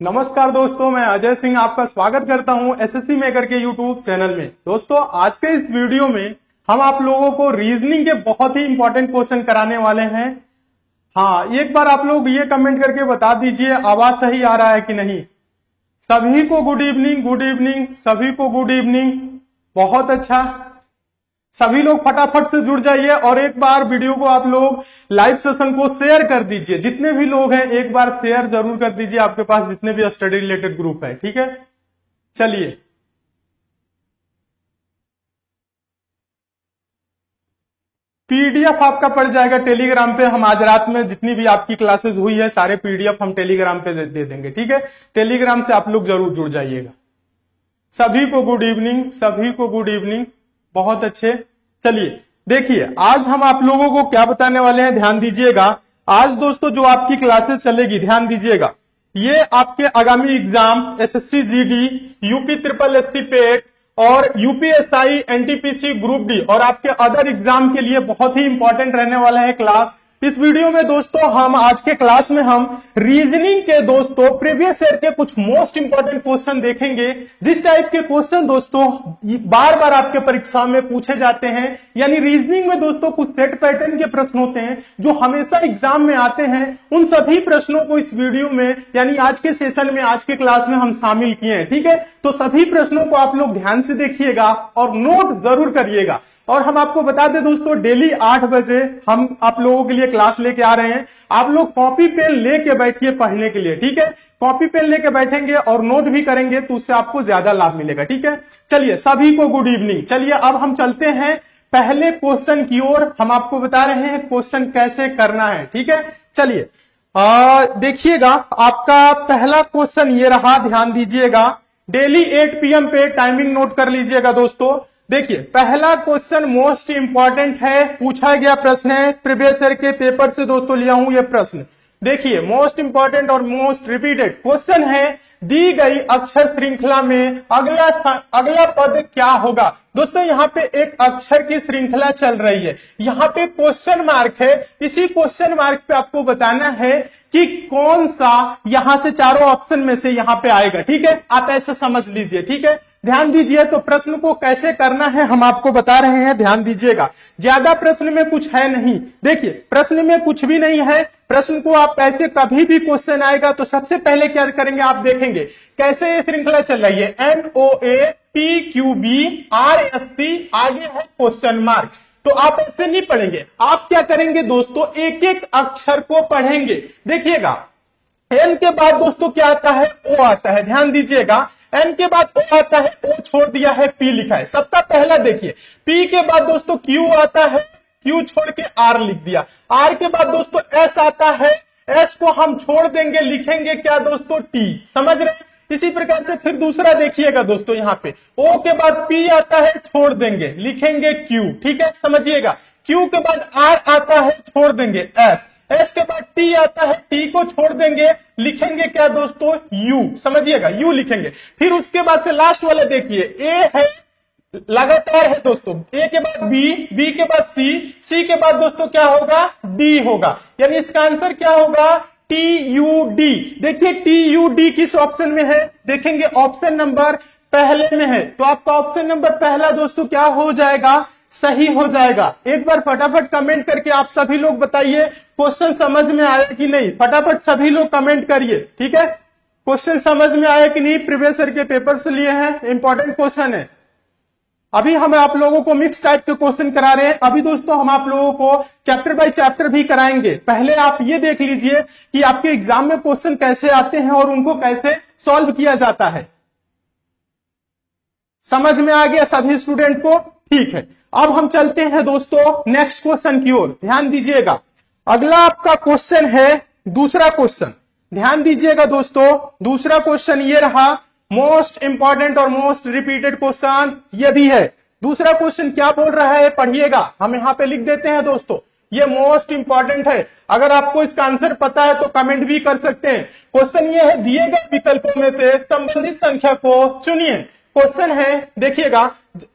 नमस्कार दोस्तों, मैं अजय सिंह आपका स्वागत करता हूं एसएससी मेकर के यूट्यूब चैनल में। दोस्तों, आज के इस वीडियो में हम आप लोगों को रीजनिंग के बहुत ही इंपॉर्टेंट क्वेश्चन कराने वाले हैं। हाँ, एक बार आप लोग ये कमेंट करके बता दीजिए आवाज सही आ रहा है कि नहीं। सभी को गुड इवनिंग, गुड इवनिंग, सभी को गुड इवनिंग। बहुत अच्छा, सभी लोग फटाफट से जुड़ जाइए और एक बार वीडियो को आप लोग लाइव सेशन को शेयर कर दीजिए। जितने भी लोग हैं एक बार शेयर जरूर कर दीजिए, आपके पास जितने भी स्टडी रिलेटेड ग्रुप है। ठीक है, चलिए पीडीएफ आपका पड़ जाएगा टेलीग्राम पे। हम आज रात में जितनी भी आपकी क्लासेस हुई है सारे पीडीएफ हम टेलीग्राम पे दे देंगे। ठीक है, टेलीग्राम से आप लोग जरूर जुड़ जाइएगा। सभी को गुड इवनिंग, सभी को गुड इवनिंग। बहुत अच्छे, चलिए देखिए आज हम आप लोगों को क्या बताने वाले हैं, ध्यान दीजिएगा। आज दोस्तों जो आपकी क्लासेस चलेगी, ध्यान दीजिएगा, ये आपके आगामी exam SSC GD, UP triple SC पेट और यूपीएसआई, एनटीपीसी, ग्रुप डी और आपके अदर एग्जाम के लिए बहुत ही इंपॉर्टेंट रहने वाला है क्लास। इस वीडियो में दोस्तों हम आज के क्लास में हम रीजनिंग के दोस्तों प्रीवियस ईयर के कुछ मोस्ट इंपॉर्टेंट क्वेश्चन देखेंगे। जिस टाइप के क्वेश्चन दोस्तों बार बार आपके परीक्षा में पूछे जाते हैं, यानी रीजनिंग में दोस्तों कुछ सेट पैटर्न के प्रश्न होते हैं जो हमेशा एग्जाम में आते हैं। उन सभी प्रश्नों को इस वीडियो में यानी आज के सेशन में, आज के क्लास में हम शामिल किए हैं। ठीक है, तो सभी प्रश्नों को आप लोग ध्यान से देखिएगा और नोट जरूर करिएगा। और हम आपको बता दें दोस्तों, डेली 8 बजे हम आप लोगों के लिए क्लास लेके आ रहे हैं। आप लोग कॉपी पेन लेके बैठिए पढ़ने के लिए। ठीक है, कॉपी पेन लेके बैठेंगे और नोट भी करेंगे तो उससे आपको ज्यादा लाभ मिलेगा। ठीक है, चलिए सभी को गुड इवनिंग। चलिए अब हम चलते हैं पहले क्वेश्चन की ओर। हम आपको बता रहे हैं क्वेश्चन कैसे करना है। ठीक है, चलिए देखिएगा, आपका पहला क्वेश्चन ये रहा, ध्यान दीजिएगा। डेली 8 PM पे टाइमिंग नोट कर लीजिएगा दोस्तों। देखिए पहला क्वेश्चन मोस्ट इंपॉर्टेंट है, पूछा गया प्रश्न है, प्रीवियस ईयर के पेपर से दोस्तों लिया हूं ये प्रश्न। देखिए मोस्ट इंपॉर्टेंट और मोस्ट रिपीटेड क्वेश्चन है, दी गई अक्षर श्रृंखला में अगला पद क्या होगा। दोस्तों यहाँ पे एक अक्षर की श्रृंखला चल रही है, यहाँ पे क्वेश्चन मार्क है। इसी क्वेश्चन मार्क पे आपको बताना है कि कौन सा यहां से चारों ऑप्शन में से यहां पे आएगा। ठीक है, आप ऐसे समझ लीजिए। ठीक है, ध्यान दीजिए। तो प्रश्न को कैसे करना है हम आपको बता रहे हैं, ध्यान दीजिएगा। ज्यादा प्रश्न में कुछ है नहीं। देखिए प्रश्न में कुछ भी नहीं है। प्रश्न को आप ऐसे कभी भी क्वेश्चन आएगा तो सबसे पहले क्या करेंगे, आप देखेंगे कैसे ये श्रृंखला चल रही है। NOA PQB RSC, आगे है क्वेश्चन मार्क। तो आप ऐसे नहीं पढ़ेंगे, आप क्या करेंगे दोस्तों, एक एक अक्षर को पढ़ेंगे। देखिएगा N के बाद दोस्तों क्या आता है, O आता है। ध्यान दीजिएगा, N के बाद O आता है, O छोड़ दिया है, P लिखा है। सबका पहला देखिए, P के बाद दोस्तों Q आता है, Q छोड़ के R लिख दिया। R के बाद दोस्तों S आता है, S को हम छोड़ देंगे, लिखेंगे क्या दोस्तों, T। समझ रहे हैं। इसी प्रकार से फिर दूसरा देखिएगा दोस्तों, यहाँ पे O के बाद P आता है, छोड़ देंगे, लिखेंगे Q। ठीक है, समझिएगा। Q के बाद R आता है, छोड़ देंगे S। S के बाद T आता है, T को छोड़ देंगे, लिखेंगे क्या दोस्तों, U। समझिएगा, U लिखेंगे। फिर उसके बाद से लास्ट वाला देखिए, A है, लगातार है दोस्तों। A के बाद B, B के बाद C, C के बाद दोस्तों क्या होगा, D होगा। यानी इसका आंसर क्या होगा, TUD। देखिए TUD किस ऑप्शन में है, देखेंगे ऑप्शन नंबर पहले में है। तो आपका ऑप्शन नंबर पहला दोस्तों क्या हो जाएगा, सही हो जाएगा। एक बार फटाफट कमेंट करके आप सभी लोग बताइए क्वेश्चन समझ में आया कि नहीं। फटाफट सभी लोग कमेंट करिए। ठीक है, क्वेश्चन समझ में आया कि नहीं, प्रीवियस ईयर के पेपर से लिए हैं, इंपॉर्टेंट क्वेश्चन है। अभी हम आप लोगों को मिक्स टाइप के क्वेश्चन करा रहे हैं। अभी दोस्तों हम आप लोगों को चैप्टर बाय चैप्टर भी कराएंगे। पहले आप ये देख लीजिए कि आपके एग्जाम में क्वेश्चन कैसे आते हैं और उनको कैसे सॉल्व किया जाता है। समझ में आ गया सभी स्टूडेंट को, ठीक है। अब हम चलते हैं दोस्तों नेक्स्ट क्वेश्चन की ओर। ध्यान दीजिएगा, अगला आपका क्वेश्चन है दूसरा क्वेश्चन। ध्यान दीजिएगा दोस्तों, दूसरा क्वेश्चन ये रहा, मोस्ट इंपॉर्टेंट और मोस्ट रिपीटेड क्वेश्चन ये भी है। दूसरा क्वेश्चन क्या बोल रहा है, पढ़िएगा। हम यहां पे लिख देते हैं दोस्तों, ये मोस्ट इंपॉर्टेंट है। अगर आपको इसका आंसर पता है तो कमेंट भी कर सकते हैं। क्वेश्चन ये है, दिए गए विकल्पों में से संबंधित संख्या को चुनिए। क्वेश्चन है, देखिएगा,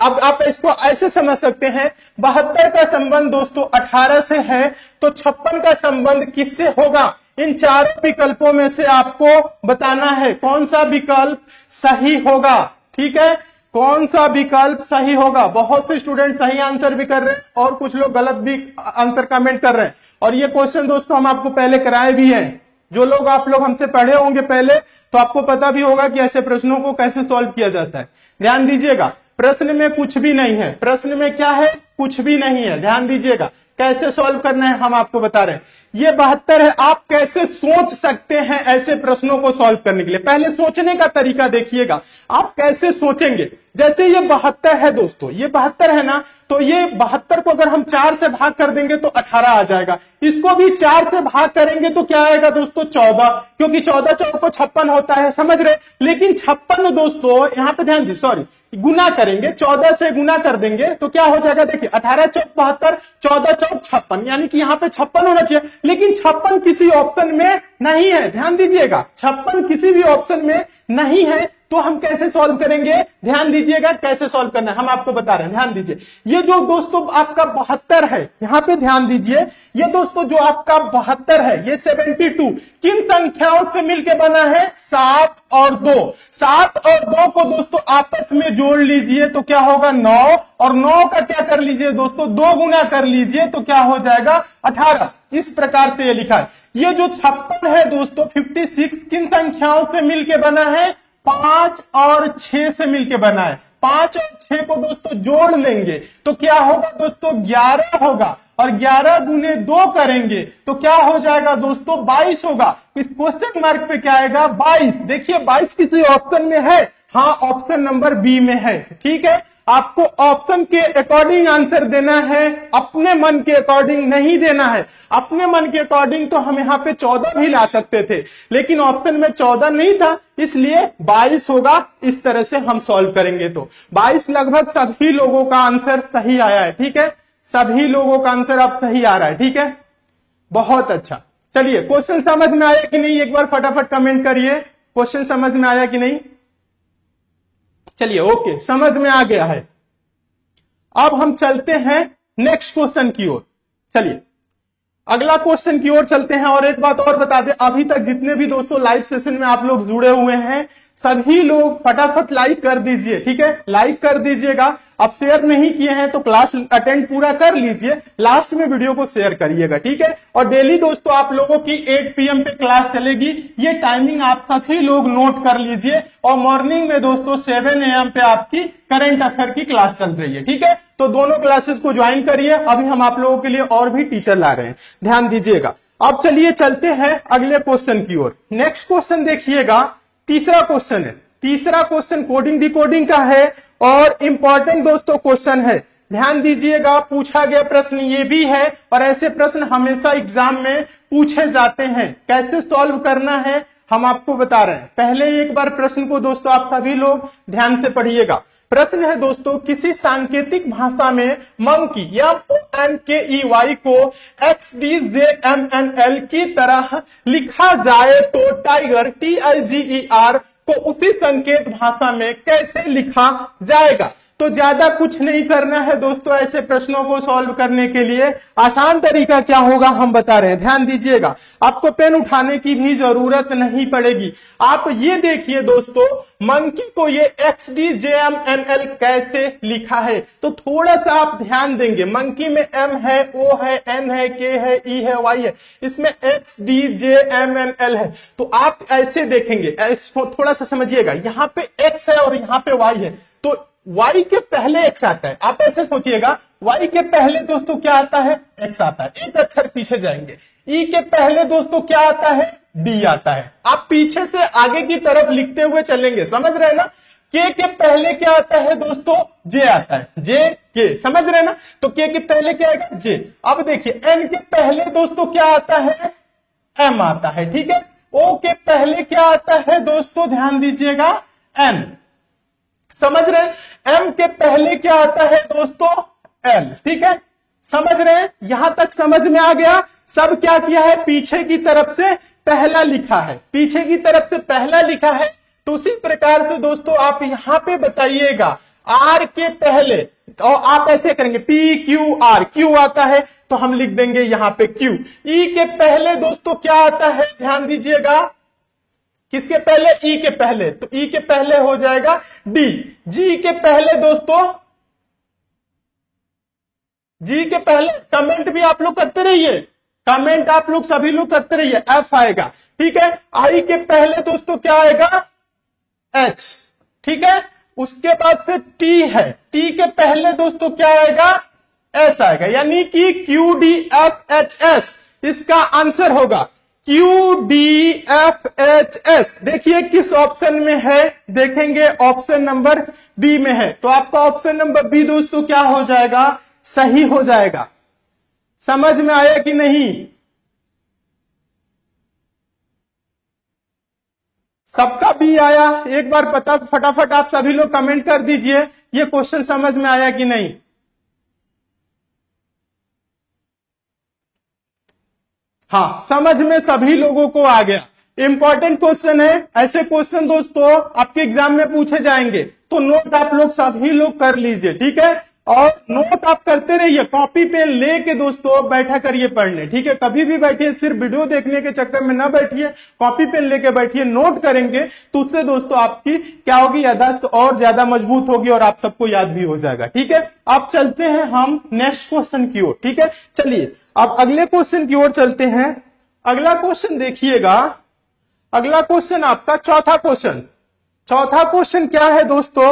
अब आप इसको ऐसे समझ सकते हैं, 72 का संबंध दोस्तों 18 से है, तो 56 का संबंध किससे होगा। इन चारों विकल्पों में से आपको बताना है कौन सा विकल्प सही होगा। ठीक है, कौन सा विकल्प सही होगा। बहुत से स्टूडेंट सही आंसर भी कर रहे हैं और कुछ लोग गलत भी आंसर कमेंट कर रहे हैं। और ये क्वेश्चन दोस्तों हम आपको पहले कराए भी हैं। जो लोग आप लोग हमसे पढ़े होंगे पहले, तो आपको पता भी होगा कि ऐसे प्रश्नों को कैसे सॉल्व किया जाता है। ध्यान दीजिएगा, प्रश्न में कुछ भी नहीं है। प्रश्न में क्या है? कुछ भी नहीं है। ध्यान दीजिएगा, कैसे सॉल्व करना है हम आपको बता रहे हैं। ये 72 है। आप कैसे सोच सकते हैं ऐसे प्रश्नों को सॉल्व करने के लिए? पहले सोचने का तरीका देखिएगा, आप कैसे सोचेंगे। जैसे ये 72 है दोस्तों, ये 72 है ना, तो ये 72 को अगर हम 4 से भाग कर देंगे तो 18 आ जाएगा। इसको भी 4 से भाग करेंगे तो क्या आएगा दोस्तों? 14, क्योंकि 14 चौक को 56 होता है, समझ रहे। लेकिन 56 दोस्तों यहां पे ध्यान दीजिए, सॉरी, गुना करेंगे, 14 से गुना कर देंगे तो क्या हो जाएगा? देखिए 18 चौक 72, 14 चौक 56, यानी कि यहाँ पे 56 होना चाहिए। लेकिन 56 किसी ऑप्शन में नहीं है। ध्यान दीजिएगा, 56 किसी भी ऑप्शन में नहीं है, तो हम कैसे सॉल्व करेंगे? ध्यान दीजिएगा कैसे सॉल्व करना है हम आपको बता रहे हैं। ध्यान दीजिए, ये जो दोस्तों आपका 72 है, यहां पे ध्यान दीजिए, ये दोस्तों जो आपका 72 है, ये 72 किन संख्याओं से मिलकर बना है? 7 और 2। 7 और 2 को दोस्तों आपस में जोड़ लीजिए तो क्या होगा? 9, और 9 का क्या कर लीजिए दोस्तों? 2 गुना कर लीजिए तो क्या हो जाएगा? 18। इस प्रकार से ये लिखा है। ये जो 56 है दोस्तों, 56 किन संख्याओं से मिलकर बना है? 5 और 6 से मिलकर बना है। 5 और 6 को दोस्तों जोड़ लेंगे तो क्या होगा दोस्तों? 11 होगा, और 11 गुने 2 करेंगे तो क्या हो जाएगा दोस्तों? 22 होगा। इस क्वेश्चन मार्क पे क्या आएगा? 22। देखिए 22 किसी ऑप्शन में है? हाँ, ऑप्शन नंबर बी में है। ठीक है, आपको ऑप्शन के अकॉर्डिंग आंसर देना है, अपने मन के अकॉर्डिंग नहीं देना है। अपने मन के अकॉर्डिंग तो हम यहाँ पे 14 भी ला सकते थे, लेकिन ऑप्शन में 14 नहीं था, इसलिए 22 होगा। इस तरह से हम सॉल्व करेंगे तो 22 लगभग सभी लोगों का आंसर सही आया है। ठीक है, सभी लोगों का आंसर अब सही आ रहा है। ठीक है, बहुत अच्छा। चलिए, क्वेश्चन समझ में आया कि नहीं? एक बार फटाफट कमेंट करिए, क्वेश्चन समझ में आया कि नहीं। चलिए, ओके, समझ में आ गया है। अब हम चलते हैं नेक्स्ट क्वेश्चन की ओर। चलिए अगला क्वेश्चन की ओर चलते हैं। और एक बात और बता दें, अभी तक जितने भी दोस्तों लाइव सेशन में आप लोग जुड़े हुए हैं, सभी लोग फटाफट लाइक कर दीजिए। ठीक है, लाइक कर दीजिएगा। आप शेयर नहीं किए हैं तो क्लास अटेंड पूरा कर लीजिए, लास्ट में वीडियो को शेयर करिएगा। ठीक है, और डेली दोस्तों आप लोगों की 8 PM पे क्लास चलेगी। ये टाइमिंग आप सभी लोग नोट कर लीजिए। और मॉर्निंग में दोस्तों 7 AM पे आपकी करंट अफेयर की क्लास चल रही है। ठीक है, तो दोनों क्लासेस को ज्वाइन करिए। अभी हम आप लोगों के लिए और भी टीचर ला रहे हैं, ध्यान दीजिएगा। अब चलिए चलते हैं अगले क्वेश्चन की ओर। नेक्स्ट क्वेश्चन देखिएगा, तीसरा क्वेश्चन है। तीसरा क्वेश्चन कोडिंग डिकोडिंग का है और इंपॉर्टेंट दोस्तों क्वेश्चन है। ध्यान दीजिएगा, पूछा गया प्रश्न ये भी है, और ऐसे प्रश्न हमेशा एग्जाम में पूछे जाते हैं। कैसे सॉल्व करना है हम आपको बता रहे हैं। पहले एक बार प्रश्न को दोस्तों आप सभी लोग ध्यान से पढ़िएगा। प्रश्न है दोस्तों, किसी सांकेतिक भाषा में मंकी या MONKEY को XDJMNL की तरह लिखा जाए तो टाइगर TIGER को उसी संकेत भाषा में कैसे लिखा जाएगा? तो ज्यादा कुछ नहीं करना है दोस्तों ऐसे प्रश्नों को सॉल्व करने के लिए। आसान तरीका क्या होगा हम बता रहे हैं, ध्यान दीजिएगा। आपको पेन उठाने की भी जरूरत नहीं पड़ेगी। आप ये देखिए दोस्तों, मंकी को ये XDJMNL कैसे लिखा है, तो थोड़ा सा आप ध्यान देंगे। मंकी में M है, O है, N है, K है, E है, Y है, इसमें XDJMNL है। तो आप ऐसे देखेंगे, इसको थोड़ा सा समझिएगा। यहाँ पे X है और यहाँ पे Y है, तो Y के पहले X आता है। आप ऐसे सोचिएगा, Y के पहले दोस्तों क्या आता है? X आता है। एक अक्षर पीछे जाएंगे। E के पहले दोस्तों क्या आता है? D आता है। आप पीछे से आगे की तरफ लिखते हुए चलेंगे, समझ रहे हैं ना। K के पहले क्या आता है दोस्तों? J आता है। J K, समझ रहे हैं ना। तो K के पहले क्या आएगा? J। अब देखिए N के पहले दोस्तों क्या आता है? M आता है। ठीक है, O के पहले क्या आता है दोस्तों? ध्यान दीजिएगा, N। समझ रहे हैं? M के पहले क्या आता है दोस्तों? L। ठीक है, समझ रहे हैं? यहां तक समझ में आ गया। सब क्या किया है? पीछे की तरफ से पहला लिखा है। पीछे की तरफ से पहला लिखा है, तो उसी प्रकार से दोस्तों आप यहां पे बताइएगा R के पहले, और आप ऐसे करेंगे PQR, Q आता है, तो हम लिख देंगे यहां पे Q। E के पहले दोस्तों क्या आता है, ध्यान दीजिएगा, किसके पहले, E के पहले, तो E के पहले हो जाएगा D। G के पहले दोस्तों, G के पहले कमेंट भी आप लोग करते रहिए, कमेंट आप लोग सभी लोग करते रहिए, F आएगा, ठीक है। I के पहले दोस्तों क्या आएगा, H, ठीक है। उसके बाद से T है, T के पहले दोस्तों क्या आएगा, S आएगा, यानी कि QDFHS इसका आंसर होगा QDFHS। देखिए किस ऑप्शन में है, देखेंगे ऑप्शन नंबर बी में है, तो आपका ऑप्शन नंबर बी दोस्तों क्या हो जाएगा, सही हो जाएगा। समझ में आया कि नहीं, सबका बी आया, एक बार पता फटाफट आप सभी लोग कमेंट कर दीजिए ये क्वेश्चन समझ में आया कि नहीं। हाँ, समझ में सभी लोगों को आ गया। इंपॉर्टेंट क्वेश्चन है, ऐसे क्वेश्चन दोस्तों आपके एग्जाम में पूछे जाएंगे, तो नोट आप लोग सभी लोग कर लीजिए, ठीक है। और नोट आप करते रहिए, कॉपी पेन लेके दोस्तों बैठा करिए पढ़ने, ठीक है। कभी भी बैठिए, सिर्फ वीडियो देखने के चक्कर में ना बैठिए, कॉपी पेन लेके बैठिए, नोट करेंगे तो उससे दोस्तों आपकी क्या होगी, याददाश्त और ज्यादा मजबूत होगी और आप सबको याद भी हो जाएगा, ठीक है। अब चलते हैं हम नेक्स्ट क्वेश्चन की ओर, ठीक है। चलिए अब अगले क्वेश्चन की ओर चलते हैं। अगला क्वेश्चन देखिएगा, अगला क्वेश्चन आपका चौथा क्वेश्चन। चौथा क्वेश्चन क्या है दोस्तों,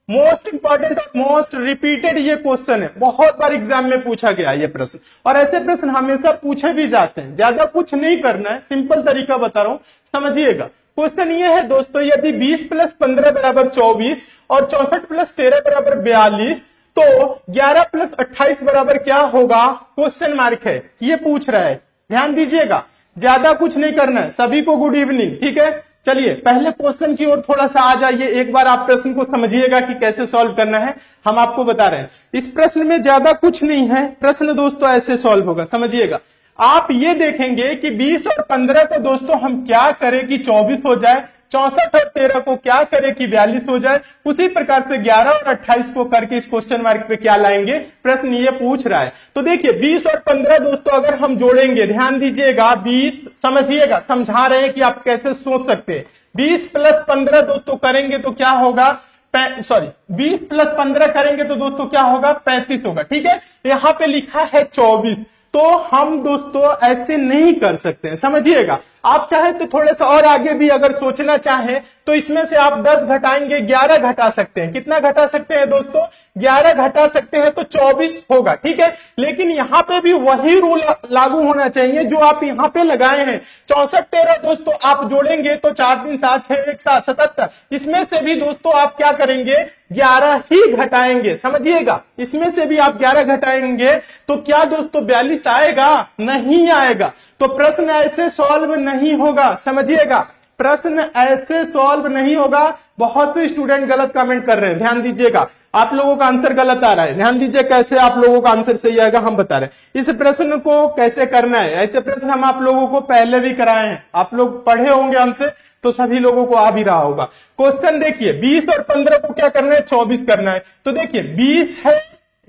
मोस्ट इंपॉर्टेंट और मोस्ट रिपीटेड ये क्वेश्चन है, बहुत बार एग्जाम में पूछा गया ये प्रश्न, और ऐसे प्रश्न हमेशा पूछे भी जाते हैं। ज्यादा कुछ नहीं करना है, सिंपल तरीका बता रहा हूं, समझिएगा। क्वेश्चन ये है दोस्तों, यदि 20 + 15 = 24 और 64 + 13 = 42, तो 11 + 28 बराबर क्या होगा, क्वेश्चन मार्क है, ये पूछ रहा है। ध्यान दीजिएगा, ज्यादा कुछ नहीं करना है। सभी को गुड इवनिंग, ठीक है। चलिए पहले क्वेश्चन की ओर थोड़ा सा आ जाइए, एक बार आप प्रश्न को समझिएगा कि कैसे सॉल्व करना है, हम आपको बता रहे हैं। इस प्रश्न में ज्यादा कुछ नहीं है, प्रश्न दोस्तों ऐसे सॉल्व होगा, समझिएगा। आप ये देखेंगे कि 20 और 15 को दोस्तों हम क्या करें कि 24 हो जाए, 64 और 13 को क्या करें कि 42 हो जाए, उसी प्रकार से 11 और 28 को करके इस क्वेश्चन मार्क पे क्या लाएंगे, प्रश्न ये पूछ रहा है। तो देखिए 20 और 15 दोस्तों अगर हम जोड़ेंगे, ध्यान दीजिएगा, 20 समझिएगा, समझा रहे हैं कि आप कैसे सोच सकते हैं। 20 + 15 दोस्तों करेंगे तो क्या होगा, 20 + 15 करेंगे तो दोस्तों क्या होगा, 35 होगा, ठीक है। यहाँ पे लिखा है 24, तो हम दोस्तों ऐसे नहीं कर सकते हैं, समझिएगा। आप चाहे तो थोड़ा सा और आगे भी अगर सोचना चाहें तो इसमें से आप 10 घटाएंगे 11 घटा सकते हैं। कितना घटा सकते हैं दोस्तों, 11 घटा सकते हैं तो 24 होगा, ठीक है। लेकिन यहाँ पे भी वही रूल लागू होना चाहिए जो आप यहाँ पे लगाए हैं। 64 13 दोस्तों आप जोड़ेंगे तो 4 3 7 6 1 7 77, इसमें से भी दोस्तों आप क्या करेंगे, 11 ही घटाएंगे, समझिएगा। इसमें से भी आप 11 घटाएंगे तो क्या दोस्तों 42 आएगा, नहीं आएगा। तो प्रश्न ऐसे सॉल्व नहीं होगा, समझिएगा, प्रश्न ऐसे सॉल्व नहीं होगा। बहुत से स्टूडेंट गलत कमेंट कर रहे हैं, ध्यान दीजिएगा, आप लोगों का आंसर गलत आ रहा है। ध्यान दीजिए कैसे आप लोगों का आंसर सही आएगा, हम बता रहे हैं इस प्रश्न को कैसे करना है। ऐसे प्रश्न हम आप लोगों को पहले भी कराए हैं, आप लोग पढ़े होंगे हमसे, तो सभी लोगों को आ भी रहा होगा। क्वेश्चन देखिए, 20 और 15 को क्या करना है, 24 करना है। तो देखिए 20 है,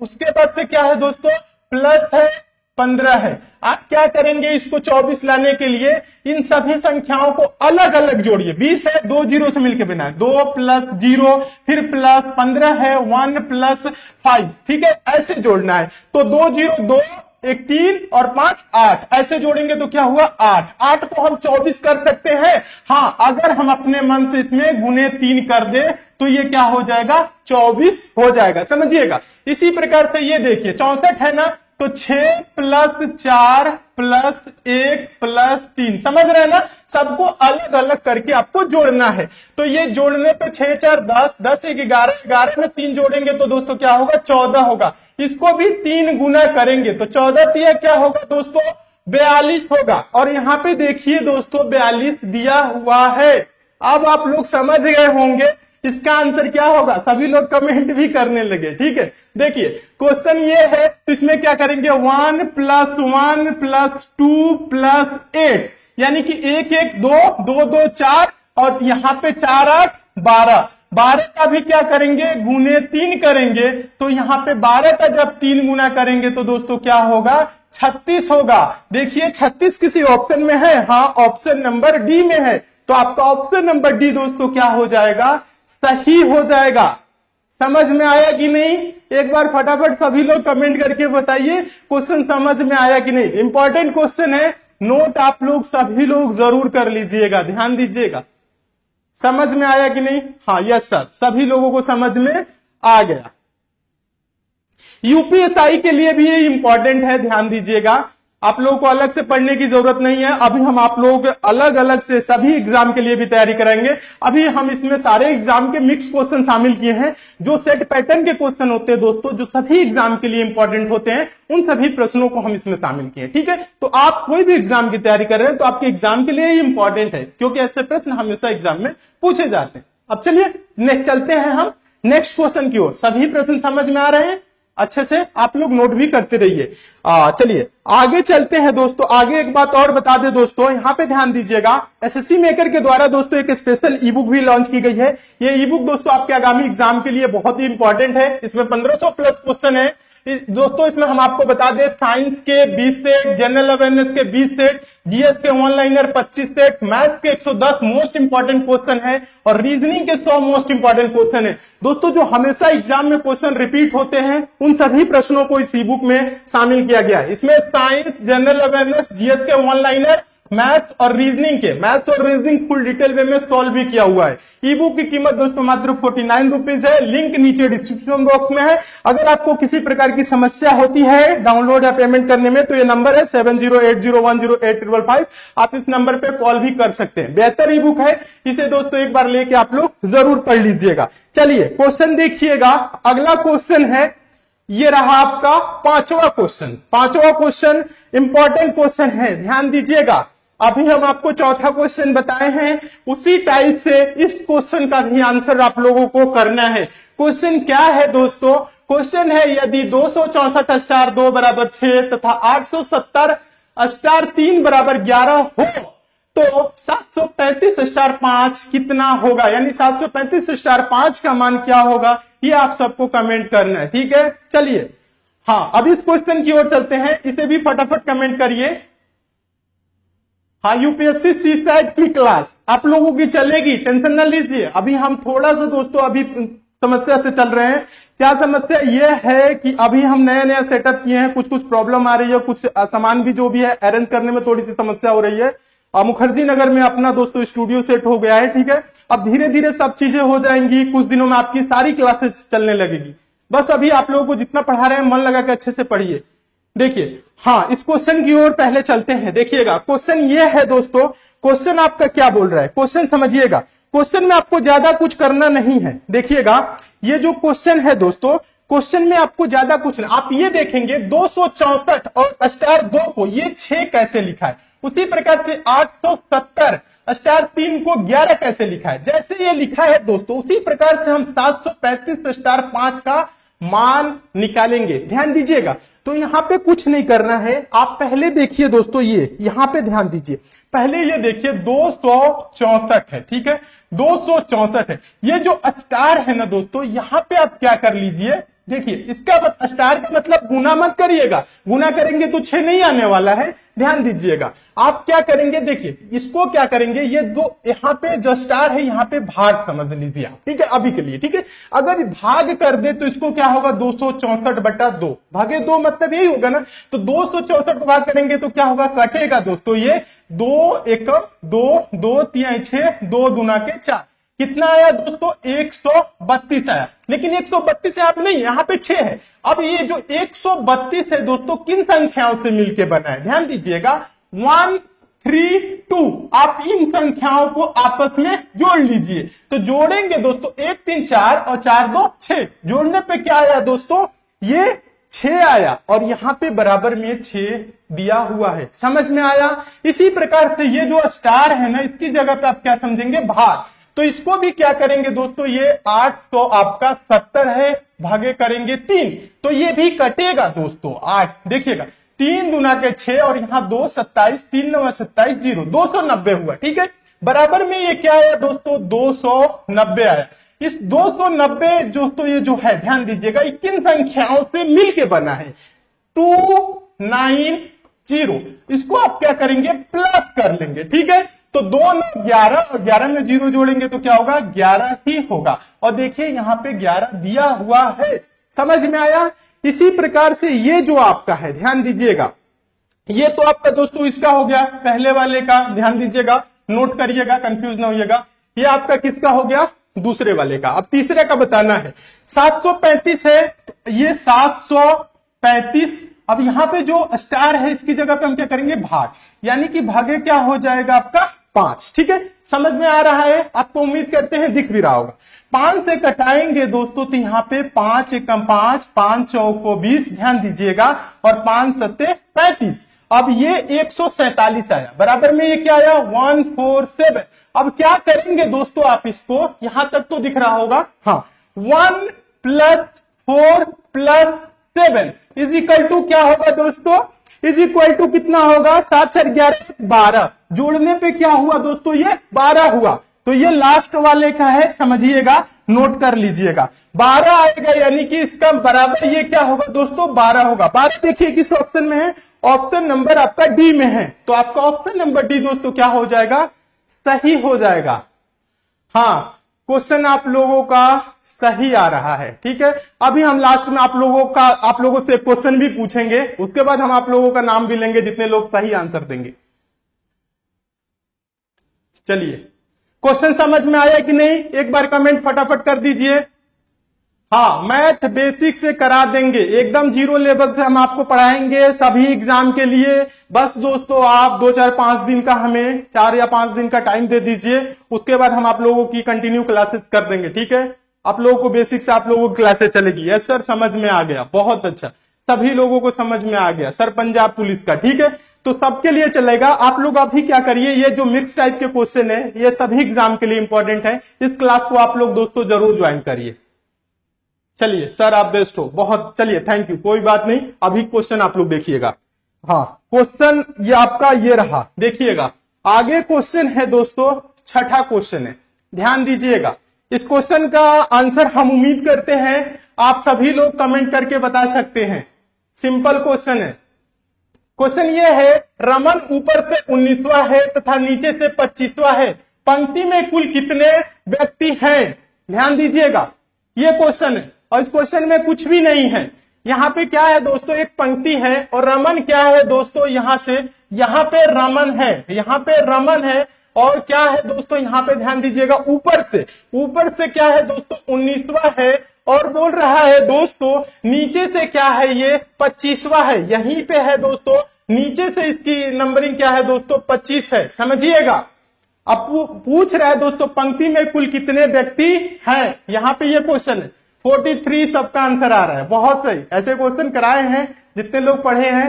उसके बाद से क्या है दोस्तों, प्लस है, 15 है। आप क्या करेंगे, इसको 24 लाने के लिए इन सभी संख्याओं को अलग अलग जोड़िए। 20 है, 2 0 से मिलकर बना है, 2 + 0 फिर प्लस 15 है, 1 + 5, ठीक है, ऐसे जोड़ना है। तो 2 0 2 1 3 और 5 8, ऐसे जोड़ेंगे तो क्या हुआ, 8। 8 को हम 24 कर सकते हैं, हाँ, अगर हम अपने मन से इसमें गुने 3 कर दे तो ये क्या हो जाएगा, 24 हो जाएगा, समझिएगा। इसी प्रकार से ये देखिए 64 है ना, तो 6 + 4 + 1 + 3, समझ रहे हैं ना, सबको अलग अलग करके आपको जोड़ना है। तो ये जोड़ने पे 6 4 10 10 1 11, 11 में 3 जोड़ेंगे तो दोस्तों क्या होगा, 14 होगा। इसको भी 3 गुना करेंगे तो 14 3 क्या होगा दोस्तों, 42 होगा। और यहाँ पे देखिए दोस्तों 42 दिया हुआ है। अब आप लोग समझ गए होंगे इसका आंसर क्या होगा, सभी लोग कमेंट भी करने लगे, ठीक है। देखिए क्वेश्चन ये है, तो इसमें क्या करेंगे, 1 + 1 + 2 + 8, यानी कि 1 1 2 2 2 4, और यहाँ पे 4 8 12, 12 का भी क्या करेंगे, गुने 3 करेंगे। तो यहाँ पे 12 का जब 3 गुना करेंगे तो दोस्तों क्या होगा, 36 होगा। देखिए 36 किसी ऑप्शन में है? हाँ, ऑप्शन नंबर डी में है। तो आपका ऑप्शन नंबर डी दोस्तों क्या हो जाएगा? सही हो जाएगा। समझ में आया कि नहीं? एक बार फटाफट सभी लोग कमेंट करके बताइए क्वेश्चन समझ में आया कि नहीं। इंपॉर्टेंट क्वेश्चन है, नोट आप लोग सभी लोग जरूर कर लीजिएगा, ध्यान दीजिएगा। समझ में आया कि नहीं? हाँ, यस सर, सभी लोगों को समझ में आ गया। यूपीएसआई के लिए भी ये इंपॉर्टेंट है, ध्यान दीजिएगा। आप लोगों को अलग से पढ़ने की जरूरत नहीं है। अभी हम आप लोग अलग अलग से सभी एग्जाम के लिए भी तैयारी कराएंगे। अभी हम इसमें सारे एग्जाम के मिक्स क्वेश्चन शामिल किए हैं। जो सेट पैटर्न के क्वेश्चन होते हैं दोस्तों, जो सभी एग्जाम के लिए इंपॉर्टेंट होते हैं, उन सभी प्रश्नों को हम इसमें शामिल किए। ठीक है, तो आप कोई भी एग्जाम की तैयारी कर रहे हैं तो आपके एग्जाम के लिए ही इंपॉर्टेंट है, क्योंकि ऐसे प्रश्न हमेशा एग्जाम में पूछे जाते हैं। अब चलिए चलते हैं हम नेक्स्ट क्वेश्चन की ओर। सभी प्रश्न समझ में आ रहे हैं? अच्छे से आप लोग नोट भी करते रहिए। चलिए आगे चलते हैं दोस्तों। आगे एक बात और बता दे दोस्तों, यहाँ पे ध्यान दीजिएगा। एसएससी मेकर के द्वारा दोस्तों एक स्पेशल ई बुक भी लॉन्च की गई है। ये ई बुक दोस्तों आपके आगामी एग्जाम के लिए बहुत ही इंपॉर्टेंट है। इसमें 1500 प्लस क्वेश्चन है दोस्तों। इसमें हम आपको बता दें, साइंस के 20 सेट, जनरल अवेयरनेस के 20 सेट, जीएस के ऑनलाइनर 25 सेट, मैथ्स के 110 मोस्ट इंपॉर्टेंट क्वेश्चन है और रीजनिंग के 100 मोस्ट इंपॉर्टेंट क्वेश्चन है। दोस्तों जो हमेशा एग्जाम में क्वेश्चन रिपीट होते हैं, उन सभी प्रश्नों को इस ई बुक में शामिल किया गया है। इसमें साइंस, जनरल अवेयरनेस, जीएस के ऑनलाइनर, मैथ्स और रीजनिंग फुल डिटेल वे में सॉल्व भी किया हुआ है। ई बुक की कीमत दोस्तों मात्र 49 रुपीज है। लिंक नीचे डिस्क्रिप्शन बॉक्स में है। अगर आपको किसी प्रकार की समस्या होती है डाउनलोड या पेमेंट करने में, तो ये नंबर है 7080108555। आप इस नंबर पे कॉल भी कर सकते हैं। बेहतर ई बुक है, इसे दोस्तों एक बार लेके आप लोग जरूर पढ़ लीजिएगा। चलिए क्वेश्चन देखिएगा। अगला क्वेश्चन है, ये रहा आपका पांचवा क्वेश्चन इंपॉर्टेंट क्वेश्चन है, ध्यान दीजिएगा। अभी हम आपको चौथा क्वेश्चन बताए हैं, उसी टाइप से इस क्वेश्चन का भी आंसर आप लोगों को करना है। क्वेश्चन क्या है दोस्तों? क्वेश्चन है, यदि 264 स्टार 2 बराबर 6 तथा 870 स्टार 3 बराबर 11 हो तो 735 स्टार 5 कितना होगा? यानी 735 स्टार 5 का मान क्या होगा? ये आप सबको कमेंट करना है, ठीक है। चलिए हाँ, अब इस क्वेश्चन की ओर चलते हैं। इसे भी फटाफट कमेंट करिए। हाँ, यूपीएससी सीसैट की क्लास आप लोगों की चलेगी, टेंशन न लीजिए। अभी हम थोड़ा सा दोस्तों अभी समस्या से चल रहे हैं। क्या समस्या? ये है कि अभी हम नया सेटअप किए हैं, कुछ प्रॉब्लम आ रही है, कुछ सामान भी जो भी है अरेंज करने में थोड़ी सी समस्या हो रही है। मुखर्जी नगर में अपना दोस्तों स्टूडियो सेट हो गया है, ठीक है। अब धीरे धीरे सब चीजें हो जाएंगी, कुछ दिनों में आपकी सारी क्लासेस चलने लगेगी। बस अभी आप लोगों को जितना पढ़ा रहे हैं मन लगा के अच्छे से पढ़िए। देखिए हाँ, इस क्वेश्चन की ओर पहले चलते हैं। देखिएगा क्वेश्चन ये है दोस्तों, क्वेश्चन आपका क्या बोल रहा है, क्वेश्चन समझिएगा। क्वेश्चन में आपको ज्यादा कुछ करना नहीं है। देखिएगा ये जो क्वेश्चन है दोस्तों, क्वेश्चन में आपको ज्यादा कुछ नहीं, आप ये देखेंगे 264 और स्टार 2 को ये 6 कैसे लिखा है, उसी प्रकार से 870 स्टार 3 को 11 कैसे लिखा है। जैसे ये लिखा है दोस्तों, उसी प्रकार से हम 735 स्टार 5 का मान निकालेंगे। ध्यान दीजिएगा, तो यहां पे कुछ नहीं करना है। आप पहले देखिए दोस्तों, ये यहां पे ध्यान दीजिए। पहले ये देखिए 264 है, ठीक है, 264 है। ये जो स्टार है ना दोस्तों, यहां पे आप क्या कर लीजिए, देखिए इसका स्टार का मतलब गुना मत करिएगा, गुना करेंगे तो 6 नहीं आने वाला है। ध्यान दीजिएगा, आप क्या करेंगे, देखिए इसको क्या करेंगे, ये दो यहाँ पे जो स्टार है यहाँ पे भाग समझ लीजिए आप, ठीक है, अभी के लिए, ठीक है। अगर भाग कर दे तो इसको क्या होगा, 264/2 भागे 2 मतलब यही होगा ना। तो 264 को भाग करेंगे तो क्या होगा, कटेगा दोस्तों ये 2 एकम 2, 2 3 6, 2 दूना के 4, कितना आया दोस्तों, 132 आया। लेकिन 132 यहाँ पे नहीं, यहाँ पे 6 है। अब ये जो 132 है दोस्तों, किन संख्याओं से मिलके बना है, ध्यान दीजिएगा, 1 3 2। आप इन संख्याओं को आपस में जोड़ लीजिए। तो जोड़ेंगे दोस्तों, 1 3 4 और 4 2 6, जोड़ने पे क्या आया दोस्तों, ये 6 आया और यहां पे बराबर में 6 दिया हुआ है। समझ में आया। इसी प्रकार से ये जो स्टार है ना, इसकी जगह पे आप क्या समझेंगे, भाग। तो इसको भी क्या करेंगे दोस्तों, ये 800 आपका 70 है, भागे करेंगे 3, तो ये भी कटेगा दोस्तों 8। देखिएगा 3 दूना के 6 और यहाँ 2 27, 3 9 27 0, 290 हुआ, ठीक है। बराबर में ये क्या आया दोस्तों, 290 आया। इस 290 दोस्तों ये जो है, ध्यान दीजिएगा, किन संख्याओं से मिलके बना है, 2 290। इसको आप क्या करेंगे, प्लस कर लेंगे। ठीक है, तो 2 9 11 और 11 में 0 जोड़ेंगे तो क्या होगा, 11 ही होगा। और देखिए यहाँ पे 11 दिया हुआ है, समझ में आया। इसी प्रकार से ये जो आपका है, ध्यान दीजिएगा, ये तो आपका दोस्तों इसका हो गया, पहले वाले का, ध्यान दीजिएगा, नोट करिएगा, कंफ्यूज ना होइएगा। ये आपका किसका हो गया, दूसरे वाले का। अब तीसरे का बताना है। 735 है, तो ये 735। अब यहाँ पे जो स्टार है इसकी जगह पे हम क्या करेंगे, भाग, यानी कि भागे क्या हो जाएगा आपका 5। ठीक है, समझ में आ रहा है आपको, उम्मीद करते हैं दिख भी रहा होगा। 5 से कटाएंगे दोस्तों तो यहाँ पे 5 एकम 5, 5 चौको 20, ध्यान दीजिएगा, और 5 सत्ते 35। अब ये 147 आया, बराबर में ये क्या आया, 147। अब क्या करेंगे दोस्तों, आप इसको, यहां तक तो दिख रहा होगा, हाँ, 1 + 4 + 7 इज इक्वल टू क्या होगा दोस्तों, इज इक्वल टू कितना होगा, 7 4 11 12, जोड़ने पे क्या हुआ दोस्तों, ये 12 हुआ। तो ये लास्ट वाले का है, समझिएगा, नोट कर लीजिएगा, 12 आएगा, यानी कि इसका बराबर ये क्या होगा दोस्तों, 12 होगा। 12 देखिए किस ऑप्शन में है, ऑप्शन नंबर आपका डी में है, तो आपका ऑप्शन नंबर डी दोस्तों क्या हो जाएगा, सही हो जाएगा। हाँ, क्वेश्चन आप लोगों का सही आ रहा है। ठीक है, अभी हम लास्ट में आप लोगों से क्वेश्चन भी पूछेंगे, उसके बाद हम आप लोगों का नाम भी लेंगे जितने लोग सही आंसर देंगे। चलिए, क्वेश्चन समझ में आया कि नहीं, एक बार कमेंट फटाफट कर दीजिए। हाँ, मैथ बेसिक से करा देंगे, एकदम 0 लेवल से हम आपको पढ़ाएंगे सभी एग्जाम के लिए। बस दोस्तों आप 2 4 5 दिन का, हमें 4 या 5 दिन का टाइम दे दीजिए, उसके बाद हम आप लोगों की कंटिन्यू क्लासेस कर देंगे। ठीक है, आप लोगों को बेसिक से आप लोगों की क्लासेस चलेगी। यस सर, समझ में आ गया, बहुत अच्छा, सभी लोगों को समझ में आ गया सर, पंजाब पुलिस का। ठीक है, तो सबके लिए चलेगा। आप लोग अभी क्या करिए, ये जो मिक्स टाइप के क्वेश्चन है ये सभी एग्जाम के लिए इंपॉर्टेंट है, इस क्लास को आप लोग दोस्तों जरूर ज्वाइन करिए। चलिए सर, आप बेस्ट हो, बहुत, चलिए थैंक यू, कोई बात नहीं। अभी क्वेश्चन आप लोग देखिएगा। हाँ, क्वेश्चन ये आपका ये रहा, देखिएगा आगे क्वेश्चन है दोस्तों, छठा क्वेश्चन है, ध्यान दीजिएगा। इस क्वेश्चन का आंसर हम उम्मीद करते हैं आप सभी लोग कमेंट करके बता सकते हैं। सिंपल क्वेश्चन है। क्वेश्चन ये है, रमन ऊपर से 19वां है तथा नीचे से 25वां है, पंक्ति में कुल कितने व्यक्ति हैं? ध्यान दीजिएगा, ये क्वेश्चन है और इस क्वेश्चन में कुछ भी नहीं है। यहाँ पे क्या है दोस्तों, एक पंक्ति है और रमन क्या है दोस्तों, यहां से यहाँ पे रमन है, यहाँ पे रमन है, और क्या है दोस्तों यहाँ पे ध्यान दीजिएगा, ऊपर से क्या है दोस्तों 19वां है, और बोल रहा है दोस्तों नीचे से क्या है, ये 25वां है, यहीं पे है दोस्तों, नीचे से इसकी नंबरिंग क्या है दोस्तों 25 है, समझिएगा। अब पूछ रहा है दोस्तों पंक्ति में कुल कितने व्यक्ति हैं, यहाँ पे ये क्वेश्चन है। 43 सबका आंसर आ रहा है, बहुत सही, ऐसे क्वेश्चन कराए हैं जितने लोग पढ़े हैं,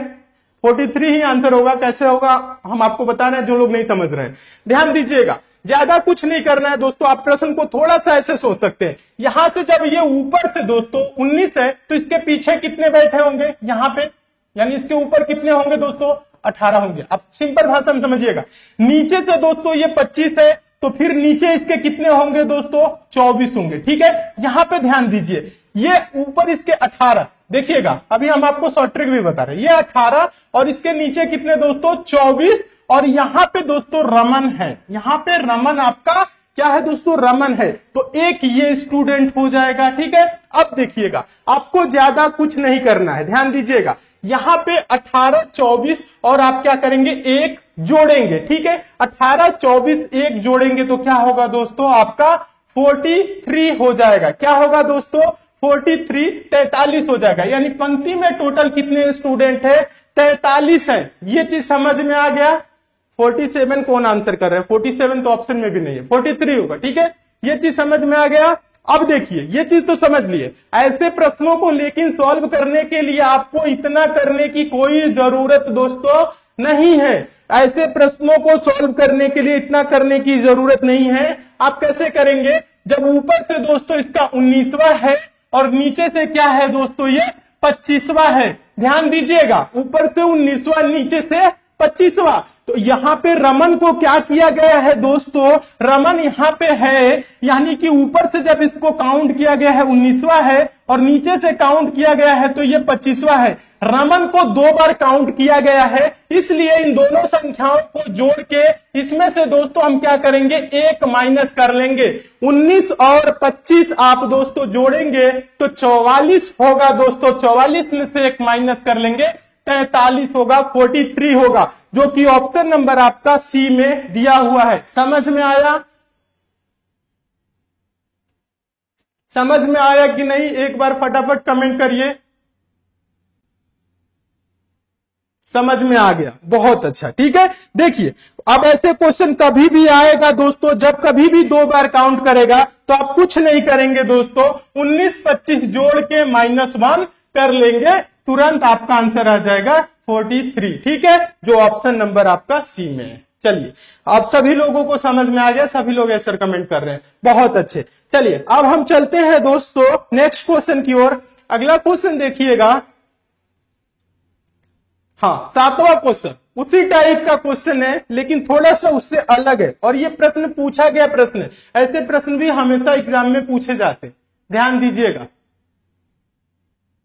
43 ही आंसर होगा। कैसे होगा हम आपको बता रहे हैं, जो लोग नहीं समझ रहे हैं ध्यान दीजिएगा। ज्यादा कुछ नहीं करना है दोस्तों, आप प्रश्न को थोड़ा सा ऐसे सोच सकते हैं, यहां से जब ये ऊपर से दोस्तों 19 है तो इसके पीछे कितने बैठे होंगे यहाँ पे, यानी इसके ऊपर कितने होंगे दोस्तों 18 होंगे। अब सिंपल भाषा में समझिएगा, नीचे से दोस्तों ये 25 है तो फिर नीचे इसके कितने होंगे दोस्तों 24 होंगे। ठीक है, यहां पे ध्यान दीजिए, ये ऊपर इसके 18, देखिएगा अभी हम आपको शॉर्ट ट्रिक भी बता रहे हैं, ये 18 और इसके नीचे कितने दोस्तों 24, और यहां पे दोस्तों रमन है, यहां पे रमन आपका क्या है दोस्तों रमन है, तो एक ये स्टूडेंट हो जाएगा। ठीक है, अब देखिएगा आपको ज्यादा कुछ नहीं करना है, ध्यान दीजिएगा, यहां पे 18 24 और आप क्या करेंगे एक जोड़ेंगे। ठीक है, 18 24 एक जोड़ेंगे तो क्या होगा दोस्तों आपका 43 हो जाएगा। क्या होगा दोस्तों 43, 43 हो जाएगा, यानी पंक्ति में टोटल कितने स्टूडेंट है 43 है। ये चीज समझ में आ गया। 47 कौन आंसर कर रहा है, 47 तो ऑप्शन में भी नहीं है, 43 होगा। ठीक है, ये चीज समझ में आ गया। अब देखिए ये चीज तो समझ लिए, ऐसे प्रश्नों को लेकिन सॉल्व करने के लिए आपको इतना करने की कोई जरूरत दोस्तों नहीं है, ऐसे प्रश्नों को सॉल्व करने के लिए इतना करने की जरूरत नहीं है। आप कैसे करेंगे, जब ऊपर से दोस्तों इसका 19वां है और नीचे से क्या है दोस्तों ये 25वां है, ध्यान दीजिएगा, ऊपर से 19वां नीचे से 25वां, तो यहां पे रमन को क्या किया गया है दोस्तों, रमन यहां पे है, यानी कि ऊपर से जब इसको काउंट किया गया है 19वां है और नीचे से काउंट किया गया है तो ये 25वां है, रमन को 2 बार काउंट किया गया है, इसलिए इन दोनों संख्याओं को जोड़ के इसमें से दोस्तों हम क्या करेंगे, 1 माइनस कर लेंगे। 19 और 25 आप दोस्तों जोड़ेंगे तो 44 होगा दोस्तों, 44 में से 1 माइनस कर लेंगे 43 होगा, 43 होगा, जो कि ऑप्शन नंबर आपका सी में दिया हुआ है। समझ में आया? समझ में आया कि नहीं? एक बार फटाफट कमेंट करिए। समझ में आ गया, बहुत अच्छा, ठीक है। देखिए अब ऐसे क्वेश्चन कभी भी आएगा दोस्तों, जब कभी भी 2 बार काउंट करेगा तो आप कुछ नहीं करेंगे दोस्तों, 19-25 जोड़ के -1 कर लेंगे, तुरंत आपका आंसर आ जाएगा 43, ठीक है, जो ऑप्शन नंबर आपका सी में है। चलिए अब सभी लोगों को समझ में आ गया, सभी लोग ऐसा कमेंट कर रहे हैं, बहुत अच्छे। चलिए अब हम चलते हैं दोस्तों नेक्स्ट क्वेश्चन की ओर। अगला क्वेश्चन देखिएगा, हाँ 7वां क्वेश्चन उसी टाइप का क्वेश्चन है लेकिन थोड़ा सा उससे अलग है, और ये प्रश्न पूछा गया प्रश्न है। ऐसे प्रश्न भी हमेशा एग्जाम में पूछे जाते हैं, ध्यान दीजिएगा।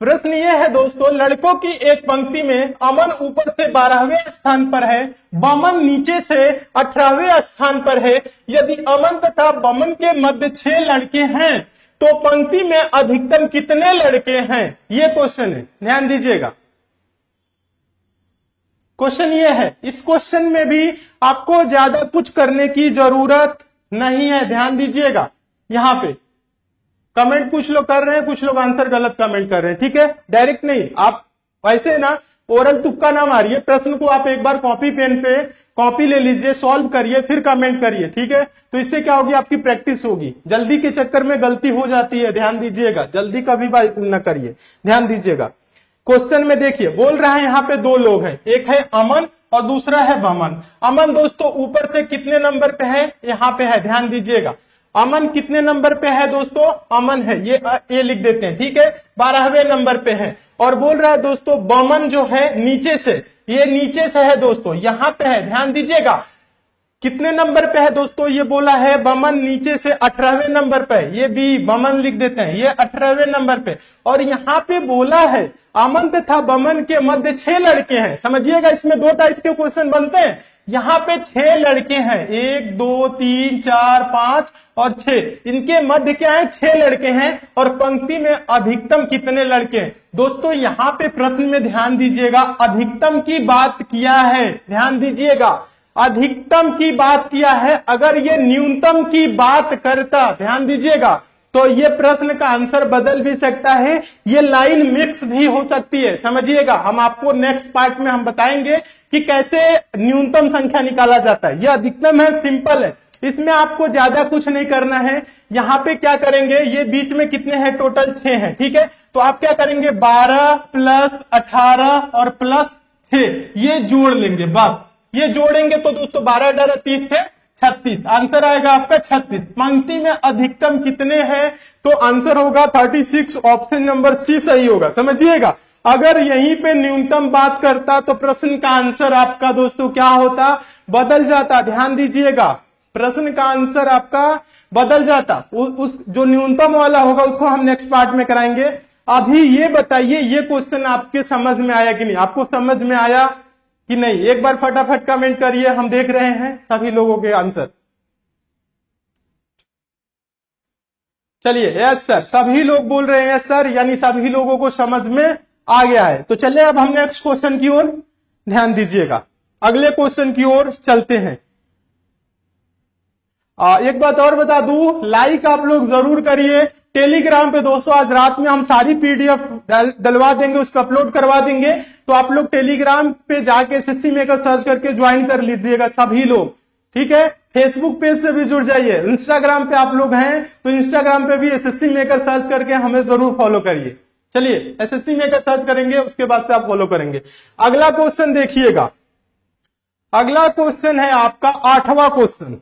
प्रश्न ये है दोस्तों, लड़कों की एक पंक्ति में अमन ऊपर से 12वें स्थान पर है, बमन नीचे से 18वें स्थान पर है। यदि अमन तथा बमन के मध्य 6 लड़के हैं तो पंक्ति में अधिकतम कितने लड़के हैं? ये क्वेश्चन है, ध्यान दीजिएगा। क्वेश्चन ये है, इस क्वेश्चन में भी आपको ज्यादा कुछ करने की जरूरत नहीं है, ध्यान दीजिएगा। यहां पे कमेंट कुछ लोग कर रहे हैं, कुछ लोग आंसर गलत कमेंट कर रहे हैं, ठीक है, डायरेक्ट नहीं, आप वैसे ना ओरल तुक्का ना मारिए, प्रश्न को आप एक बार कॉपी पेन पे कॉपी ले लीजिए, सॉल्व करिए, फिर कमेंट करिए, ठीक है। तो इससे क्या होगी, आपकी प्रैक्टिस होगी। जल्दी के चक्कर में गलती हो जाती है, ध्यान दीजिएगा, जल्दी कभी न करिए, ध्यान दीजिएगा। क्वेश्चन में देखिए बोल रहा है, यहाँ पे 2 लोग हैं, एक है अमन और दूसरा है बमन। अमन दोस्तों ऊपर से कितने नंबर पे है, यहाँ पे है, ध्यान दीजिएगा। अमन कितने नंबर पे है दोस्तों, अमन है, ये लिख देते हैं, ठीक है, 12वें नंबर पे है। और बोल रहा है दोस्तों बमन जो है नीचे से, ये नीचे से है दोस्तों, यहां पे है, ध्यान दीजिएगा। कितने नंबर पे है दोस्तों, ये बोला है बमन नीचे से 18वें नंबर पे, ये भी बमन लिख देते हैं, ये 18वें नंबर पे। और यहाँ पे बोला है अमन तथा बमन के मध्य 6 लड़के हैं। समझिएगा, इसमें 2 टाइप के क्वेश्चन बनते हैं। यहाँ पे 6 लड़के हैं, 1 2 3 4 5 और 6, इनके मध्य क्या है, 6 लड़के हैं। और पंक्ति में अधिकतम कितने लड़के हैं दोस्तों, यहाँ पे प्रश्न में ध्यान दीजिएगा, अधिकतम की बात किया है, ध्यान दीजिएगा, अधिकतम की बात किया है। अगर ये न्यूनतम की बात करता, ध्यान दीजिएगा, तो ये प्रश्न का आंसर बदल भी सकता है, ये लाइन मिक्स भी हो सकती है। समझिएगा, हम आपको नेक्स्ट पार्ट में हम बताएंगे कि कैसे न्यूनतम संख्या निकाला जाता है। ये अधिकतम है, सिंपल है, इसमें आपको ज्यादा कुछ नहीं करना है। यहाँ पे क्या करेंगे, ये बीच में कितने हैं, टोटल 6 हैं, ठीक है। तो आप क्या करेंगे, 12 प्लस 18 और प्लस 6 ये जोड़ लेंगे, बस ये जोड़ेंगे तो दोस्तों 12 18 30 से 36, आंसर आएगा आपका 36। पंक्ति में अधिकतम कितने हैं, तो आंसर होगा 36, ऑप्शन नंबर सी सही होगा। समझिएगा, अगर यहीं पे न्यूनतम बात करता तो प्रश्न का आंसर आपका दोस्तों क्या होता, बदल जाता। ध्यान दीजिएगा, प्रश्न का आंसर आपका बदल जाता। उस जो न्यूनतम वाला होगा उसको हम नेक्स्ट पार्ट में कराएंगे। अभी ये बताइए, ये क्वेश्चन आपके समझ में आया कि नहीं, आपको समझ में आया कि नहीं? एक बार फटाफट कमेंट करिए, हम देख रहे हैं सभी लोगों के आंसर। चलिए, यस सर, सभी लोग बोल रहे हैं यस सर, यानी सभी लोगों को समझ में आ गया है। तो चलिए अब हम नेक्स्ट क्वेश्चन की ओर ध्यान दीजिएगा, अगले क्वेश्चन की ओर चलते हैं। एक बात और बता दूं, लाइक आप लोग जरूर करिए। टेलीग्राम पे दोस्तों आज रात में हम सारी पीडीएफ डलवा देंगे, उसको अपलोड करवा देंगे, तो आप लोग टेलीग्राम पे जाके एसएससी मेकर सर्च करके ज्वाइन कर लीजिएगा सभी लोग, ठीक है। फेसबुक पेज से भी जुड़ जाइए, इंस्टाग्राम पे आप लोग हैं तो इंस्टाग्राम पे भी एसएससी मेकर सर्च करके हमें जरूर फॉलो करिए। चलिए, एसएससी मेकर सर्च करेंगे, उसके बाद से आप फॉलो करेंगे। अगला क्वेश्चन देखिएगा, अगला क्वेश्चन है आपका 8वां क्वेश्चन,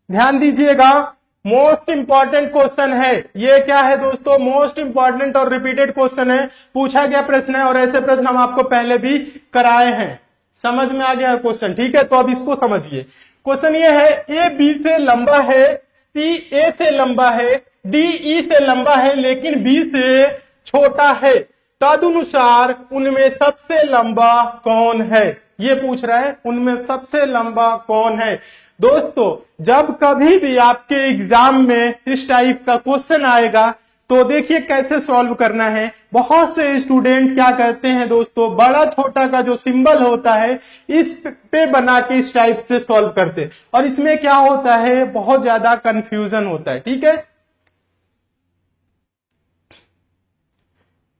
ध्यान दीजिएगा, मोस्ट इंपॉर्टेंट क्वेश्चन है। ये क्या है दोस्तों, मोस्ट इंपॉर्टेंट और रिपीटेड क्वेश्चन है, पूछा गया प्रश्न है, और ऐसे प्रश्न हम आपको पहले भी कराए हैं। समझ में आ गया क्वेश्चन, ठीक है। तो अब इसको समझिए, क्वेश्चन ये है, ए बी से लंबा है, सी ए से लंबा है, डी ई से लंबा है लेकिन बी से छोटा है। तदनुसार उनमें सबसे लंबा कौन है, ये पूछ रहा है, उनमें सबसे लंबा कौन है। दोस्तों जब कभी भी आपके एग्जाम में इस टाइप का क्वेश्चन आएगा तो देखिए कैसे सॉल्व करना है। बहुत से स्टूडेंट क्या करते हैं दोस्तों, बड़ा छोटा का जो सिंबल होता है इस पे बना के इस टाइप से सॉल्व करते, और इसमें क्या होता है, बहुत ज्यादा कंफ्यूजन होता है। ठीक है,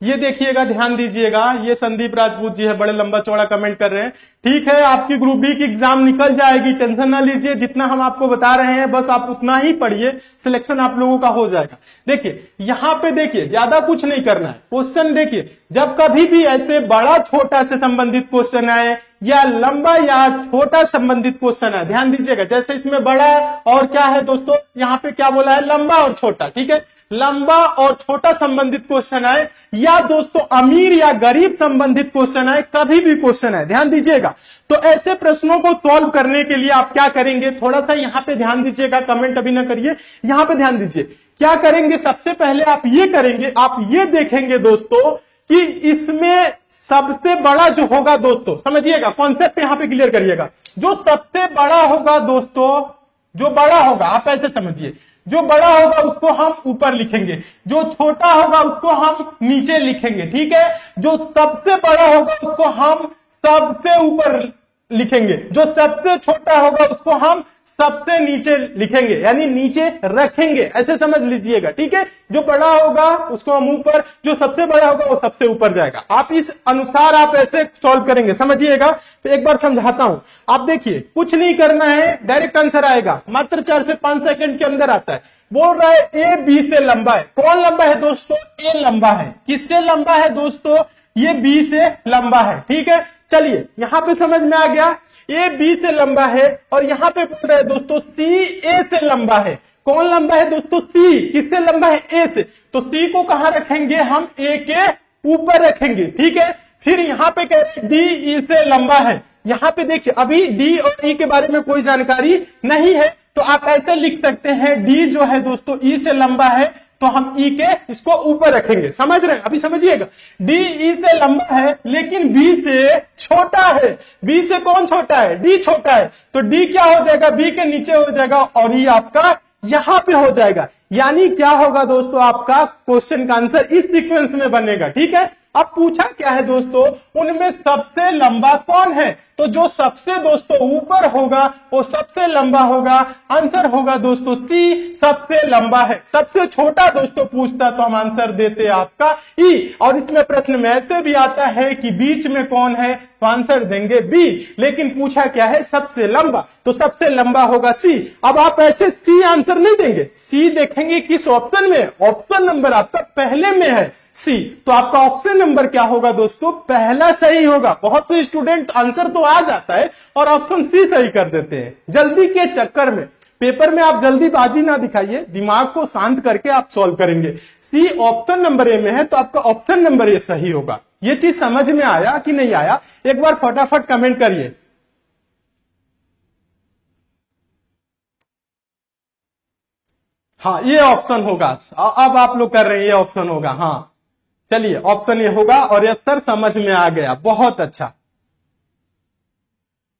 ये देखिएगा, ध्यान दीजिएगा, ये संदीप राजपूत जी है, बड़े लंबा चौड़ा कमेंट कर रहे हैं। ठीक है, आपकी ग्रुप बी की एग्जाम निकल जाएगी, टेंशन ना लीजिए, जितना हम आपको बता रहे हैं बस आप उतना ही पढ़िए, सिलेक्शन आप लोगों का हो जाएगा। देखिए यहां पे देखिए, ज्यादा कुछ नहीं करना है। क्वेश्चन देखिए, जब कभी भी ऐसे बड़ा छोटा से संबंधित क्वेश्चन आए या लंबा या छोटा संबंधित क्वेश्चन है, ध्यान दीजिएगा, जैसे इसमें बड़ा और क्या है दोस्तों, यहाँ पे क्या बोला है, लंबा और छोटा। ठीक है, लंबा और छोटा संबंधित क्वेश्चन आए या दोस्तों अमीर या गरीब संबंधित क्वेश्चन आए, कभी भी क्वेश्चन आए, ध्यान दीजिएगा, तो ऐसे प्रश्नों को सॉल्व करने के लिए आप क्या करेंगे, थोड़ा सा यहां पे ध्यान दीजिएगा, कमेंट अभी ना करिए, यहां पे ध्यान दीजिए। क्या करेंगे, सबसे पहले आप ये करेंगे, आप ये देखेंगे दोस्तों कि इसमें सबसे बड़ा जो होगा दोस्तों, समझिएगा, कॉन्सेप्ट यहां पे क्लियर करिएगा, जो सबसे बड़ा होगा दोस्तों, जो बड़ा होगा आप ऐसे समझिए, जो बड़ा होगा उसको हम ऊपर लिखेंगे, जो छोटा होगा उसको हम नीचे लिखेंगे। ठीक है, जो सबसे बड़ा होगा उसको हम सबसे ऊपर लिखेंगे, जो सबसे छोटा होगा उसको हम सबसे नीचे लिखेंगे, यानी नीचे रखेंगे, ऐसे समझ लीजिएगा। ठीक है, जो बड़ा होगा उसको हम ऊपर, जो सबसे बड़ा होगा वो सबसे ऊपर जाएगा। आप इस अनुसार आप ऐसे सॉल्व करेंगे, समझिएगा। तो एक बार समझाता हूं, आप देखिए, कुछ नहीं करना है, डायरेक्ट आंसर आएगा, मात्र 4 से 5 सेकंड के अंदर आता है। बोल रहा है ए बी से लंबा है। कौन लंबा है दोस्तों, ए लंबा है। किससे लंबा है दोस्तों, ये बी से लंबा है। ठीक है, चलिए यहां पे समझ में आ गया, ए बी से लंबा है, और यहां पे पूछ रहा है दोस्तों सी ए से लंबा है। कौन लंबा है दोस्तों, सी। किससे लंबा है, ए से, तो सी को कहां रखेंगे, हम ए के ऊपर रखेंगे। ठीक है, फिर यहां पे कहते डी ई से लंबा है। यहां पे देखिए, अभी डी और ई के बारे में कोई जानकारी नहीं है, तो आप ऐसे लिख सकते हैं, डी जो है दोस्तों ई से लंबा है, तो हम ई के इसको ऊपर रखेंगे। समझ रहे हैं, अभी समझिएगा, डी ई से लंबा है लेकिन बी से छोटा है। बी से कौन छोटा है, डी छोटा है, तो डी क्या हो जाएगा, बी के नीचे हो जाएगा, और ई आपका यहां पे हो जाएगा। यानी क्या होगा दोस्तों, आपका क्वेश्चन का आंसर इस सीक्वेंस में बनेगा। ठीक है, अब पूछा क्या है दोस्तों, उनमें सबसे लंबा कौन है, तो जो सबसे दोस्तों ऊपर होगा वो सबसे लंबा होगा। आंसर होगा दोस्तों सी, सबसे लंबा है। सबसे छोटा दोस्तों पूछता तो हम आंसर देते आपका ई, और इसमें प्रश्न में ऐसे भी आता है कि बीच में कौन है, तो आंसर देंगे बी, लेकिन पूछा क्या है, सबसे लंबा, तो सबसे लंबा होगा सी। अब आप ऐसे सी आंसर नहीं देंगे, सी देखेंगे किस ऑप्शन में, ऑप्शन नंबर आपका पहले में है सी, तो आपका ऑप्शन नंबर क्या होगा दोस्तों, पहला सही होगा। बहुत से स्टूडेंट आंसर तो आ जाता है और ऑप्शन सी सही कर देते हैं, जल्दी के चक्कर में। पेपर में आप जल्दीबाजी ना दिखाइए, दिमाग को शांत करके आप सॉल्व करेंगे। सी ऑप्शन नंबर ए में है, तो आपका ऑप्शन नंबर ए सही होगा। ये चीज समझ में आया कि नहीं आया, एक बार फटाफट कमेंट करिए। हाँ, ये ऑप्शन होगा, अब आप लोग कर रहे हैं, ये ऑप्शन होगा। हाँ चलिए, ऑप्शन ये होगा, और ये सर समझ में आ गया, बहुत अच्छा,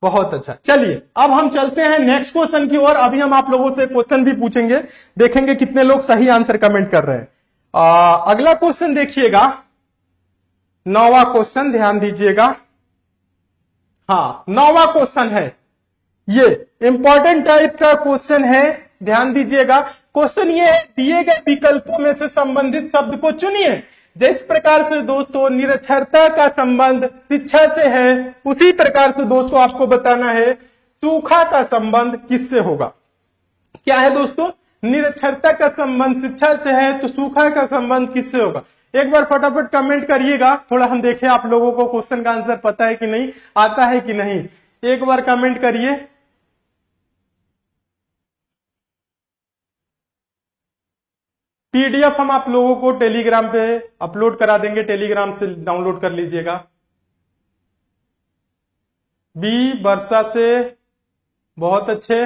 बहुत अच्छा। चलिए अब हम चलते हैं नेक्स्ट क्वेश्चन की ओर। अभी हम आप लोगों से क्वेश्चन भी पूछेंगे, देखेंगे कितने लोग सही आंसर कमेंट कर रहे हैं। अगला क्वेश्चन देखिएगा, 9वां क्वेश्चन, ध्यान दीजिएगा। हाँ, 9वां क्वेश्चन है, ये इंपॉर्टेंट टाइप का क्वेश्चन है, ध्यान दीजिएगा। क्वेश्चन ये है, दिए गए विकल्पों में से संबंधित शब्द को चुनिए। जिस प्रकार से दोस्तों निरक्षरता का संबंध शिक्षा से है, उसी प्रकार से दोस्तों आपको बताना है सूखा का संबंध किससे होगा। क्या है दोस्तों, निरक्षरता का संबंध शिक्षा से है, तो सूखा का संबंध किससे होगा। एक बार फटाफट कमेंट करिएगा, थोड़ा हम देखें आप लोगों को क्वेश्चन का आंसर पता है कि नहीं, आता है कि नहीं, एक बार कमेंट करिए। पीडीएफ हम आप लोगों को टेलीग्राम पे अपलोड करा देंगे, टेलीग्राम से डाउनलोड कर लीजिएगा। बी वर्षा से, बहुत अच्छे।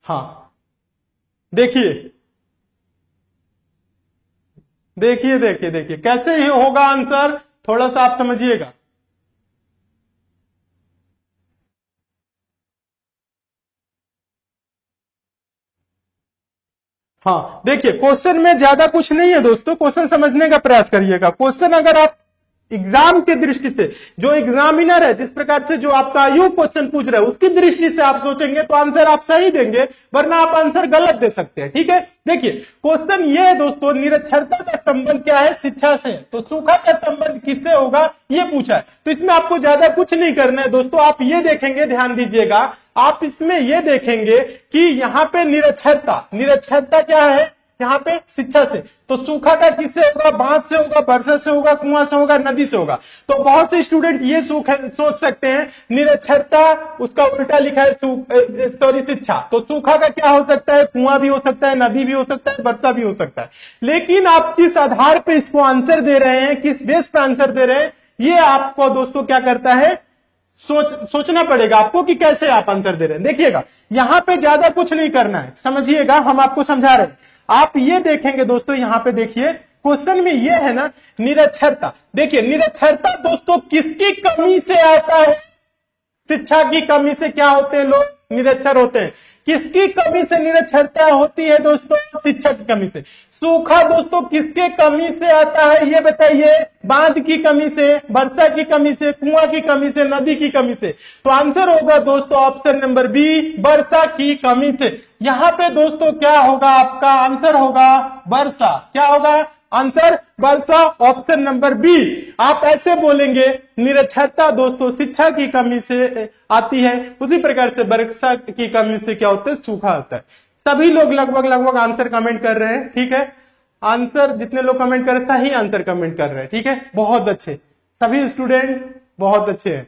हाँ देखिए, देखिए देखिए देखिए कैसे ही होगा आंसर, थोड़ा सा आप समझिएगा। हाँ देखिए, क्वेश्चन में ज्यादा कुछ नहीं है दोस्तों, क्वेश्चन समझने का प्रयास करिएगा। क्वेश्चन अगर आप एग्जाम की दृष्टि से, जो एग्जामिनर है जिस प्रकार से जो आपका आयोग क्वेश्चन पूछ रहा है उसकी दृष्टि से आप सोचेंगे तो आंसर आप सही देंगे, वरना आप आंसर गलत दे सकते हैं। ठीक है, देखिए क्वेश्चन ये है दोस्तों, निरक्षरता का संबंध क्या है शिक्षा से, तो सूखा का संबंध किससे होगा ये पूछा है। तो इसमें आपको ज्यादा कुछ नहीं करना है दोस्तों, आप ये देखेंगे, ध्यान दीजिएगा, आप इसमें ये देखेंगे कि यहाँ पे निरक्षरता, निरक्षरता क्या है यहाँ पे शिक्षा से, तो सूखा का किससे होगा, बांध से होगा, वर्षा से होगा, कुआं से होगा, नदी से होगा। तो बहुत से स्टूडेंट ये सोच सकते हैं निरक्षरता उसका उल्टा लिखा है सॉरी शिक्षा, तो सूखा का क्या हो सकता है, कुआं भी हो सकता है, नदी भी हो सकता है, वर्षा भी हो सकता है। लेकिन आप किस आधार पे इसको आंसर दे रहे हैं, किस बेस पे आंसर दे रहे हैं, ये आपको दोस्तों क्या करता है, सोचना पड़ेगा आपको कि कैसे आप आंसर दे रहे हैं। देखिएगा यहां पे ज्यादा कुछ नहीं करना है, समझिएगा, हम आपको समझा रहे हैं। आप ये देखेंगे दोस्तों, यहां पे देखिए क्वेश्चन में ये है ना निरक्षरता, देखिए निरक्षरता दोस्तों किसकी कमी से आता है, शिक्षा की कमी से क्या होते हैं लोग, निरक्षर होते हैं। किसकी कमी से निरक्षरता होती है दोस्तों, शिक्षा की कमी से। सूखा दोस्तों किसके कमी से आता है ये बताइए, बांध की कमी से, वर्षा की कमी से, कुआं की कमी से, नदी की कमी से। तो आंसर होगा दोस्तों ऑप्शन नंबर बी, वर्षा की कमी से। यहां पे दोस्तों क्या होगा, आपका आंसर होगा वर्षा, क्या होगा आंसर, वर्षा, ऑप्शन नंबर बी। आप ऐसे बोलेंगे निरक्षरता दोस्तों शिक्षा की कमी से आती है, उसी प्रकार से वर्षा की कमी से क्या होता है, सूखा होता है। सभी लोग लगभग आंसर कमेंट कर रहे हैं, ठीक है, आंसर जितने लोग कमेंट कर रहे हैं सही आंसर कमेंट कर रहे हैं, ठीक है, बहुत अच्छे, सभी स्टूडेंट बहुत अच्छे हैं।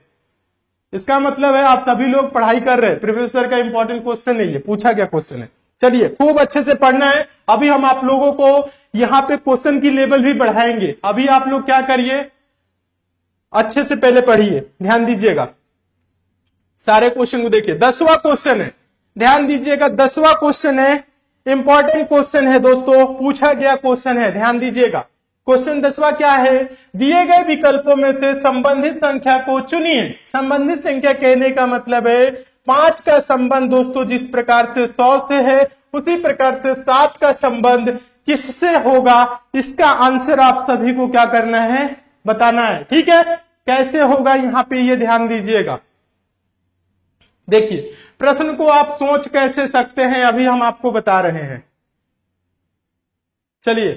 इसका मतलब है आप सभी लोग पढ़ाई कर रहे हैं, प्रोफेसर का इंपॉर्टेंट क्वेश्चन नहीं है, पूछा क्या क्वेश्चन है। चलिए खूब अच्छे से पढ़ना है। अभी हम आप लोगों को यहाँ पे क्वेश्चन की लेवल भी बढ़ाएंगे। अभी आप लोग क्या करिए, अच्छे से पहले पढ़िए, ध्यान दीजिएगा, सारे क्वेश्चन को देखिए। 10वां क्वेश्चन है, ध्यान दीजिएगा, 10वां क्वेश्चन है, इंपॉर्टेंट क्वेश्चन है दोस्तों, पूछा गया क्वेश्चन है, ध्यान दीजिएगा। क्वेश्चन 10वां क्या है, दिए गए विकल्पों में से संबंधित संख्या को चुनिए। संबंधित संख्या कहने का मतलब है 5 का संबंध दोस्तों जिस प्रकार से 100 से है, उसी प्रकार से 7 का संबंध किससे होगा, इसका आंसर आप सभी को क्या करना है, बताना है। ठीक है, कैसे होगा यहां पे ये ध्यान दीजिएगा। देखिए प्रश्न को आप सोच कैसे सकते हैं, अभी हम आपको बता रहे हैं। चलिए,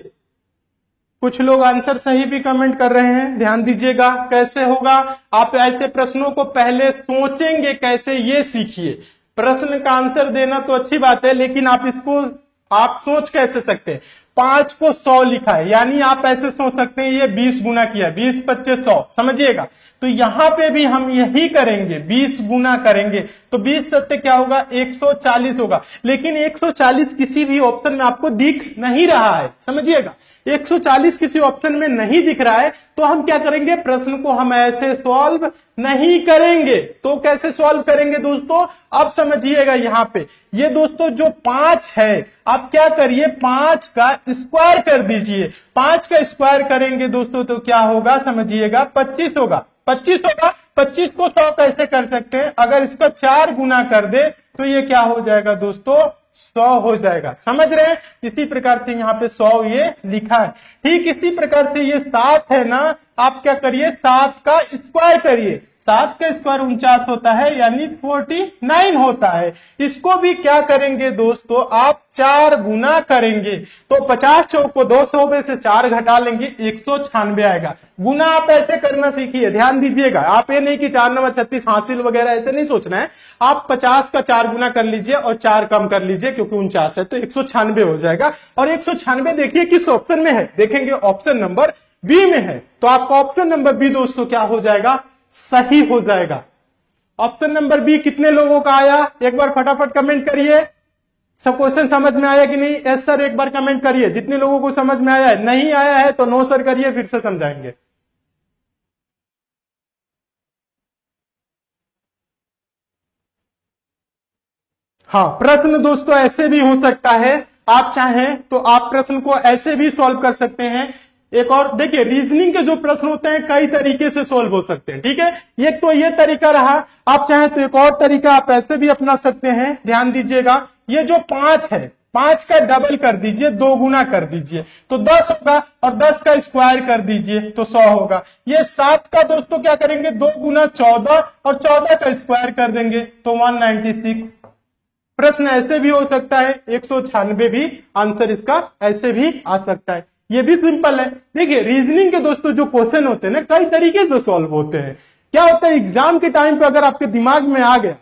कुछ लोग आंसर सही भी कमेंट कर रहे हैं, ध्यान दीजिएगा। कैसे होगा, आप ऐसे प्रश्नों को पहले सोचेंगे कैसे, ये सीखिए। प्रश्न का आंसर देना तो अच्छी बात है, लेकिन आप इसको आप सोच कैसे सकते हैं। 5 को 100 लिखा है, यानी आप ऐसे सोच सकते हैं ये 20 गुना किया, 20 25 100, समझिएगा। तो यहां पे भी हम यही करेंगे, 20 गुना करेंगे, तो 20 सत्य क्या होगा, 140 होगा। लेकिन 140 किसी भी ऑप्शन में आपको दिख नहीं रहा है, समझिएगा, 140 किसी ऑप्शन में नहीं दिख रहा है, तो हम क्या करेंगे, प्रश्न को हम ऐसे सॉल्व नहीं करेंगे। तो कैसे सॉल्व करेंगे दोस्तों, अब समझिएगा। यहां पे ये दोस्तों जो 5 है, आप क्या करिए, 5 का स्क्वायर कर दीजिए। 5 का स्क्वायर करेंगे दोस्तों तो क्या होगा, समझिएगा, 25 होगा। 25 होगा, 25 को 100 कैसे कर सकते हैं, अगर इसका 4 गुना कर दे तो ये क्या हो जाएगा दोस्तों, 100 हो जाएगा, समझ रहे हैं। इसी प्रकार से यहाँ पे 100 ये लिखा है। ठीक इसी प्रकार से ये 7 है ना, आप क्या करिए, 7 का स्क्वायर करिए। 7 का स्क्वायर 49 होता है, यानी 49 होता है। इसको भी क्या करेंगे दोस्तों, आप 4 गुना करेंगे, तो 50 चौक को 200 में से 4 घटा लेंगे, 196 आएगा। गुना आप ऐसे करना सीखिए, ध्यान दीजिएगा। आप ये नहीं कि 4 9 36 हासिल वगैरह ऐसे नहीं सोचना है। आप 50 का 4 गुना कर लीजिए और 4 कम कर लीजिए, क्योंकि 49 है तो 196 हो जाएगा। और 196 देखिए किस ऑप्शन में है, देखेंगे ऑप्शन नंबर बी में है, तो आपका ऑप्शन नंबर बी दोस्तों क्या हो जाएगा, सही हो जाएगा। ऑप्शन नंबर बी कितने लोगों का आया, एक बार फटाफट कमेंट करिए। सब क्वेश्चन समझ में आया कि नहीं, यस सर एक बार कमेंट करिए। जितने लोगों को समझ में आया है, नहीं आया है तो नो सर करिए, फिर से समझाएंगे। हाँ, प्रश्न दोस्तों ऐसे भी हो सकता है, आप चाहें तो आप प्रश्न को ऐसे भी सॉल्व कर सकते हैं। एक और देखिए, रीजनिंग के जो प्रश्न होते हैं कई तरीके से सॉल्व हो सकते हैं, ठीक है। एक तो ये तरीका रहा, आप चाहें तो एक और तरीका आप ऐसे भी अपना सकते हैं। ध्यान दीजिएगा, ये जो 5 है, 5 का डबल कर दीजिए, 2 गुना कर दीजिए तो 10 होगा, और 10 का स्क्वायर कर दीजिए तो 100 होगा। ये 7 का दोस्तों क्या करेंगे, 2 गुना 14 और 14 का स्क्वायर कर देंगे तो 196। प्रश्न ऐसे भी हो सकता है, 196 भी आंसर इसका ऐसे भी आ सकता है। ये भी सिंपल है। देखिए, रीजनिंग के दोस्तों जो क्वेश्चन होते हैं ना, कई तरीके से सॉल्व होते हैं। क्या होता है, एग्जाम के टाइम पे अगर आपके दिमाग में आ गया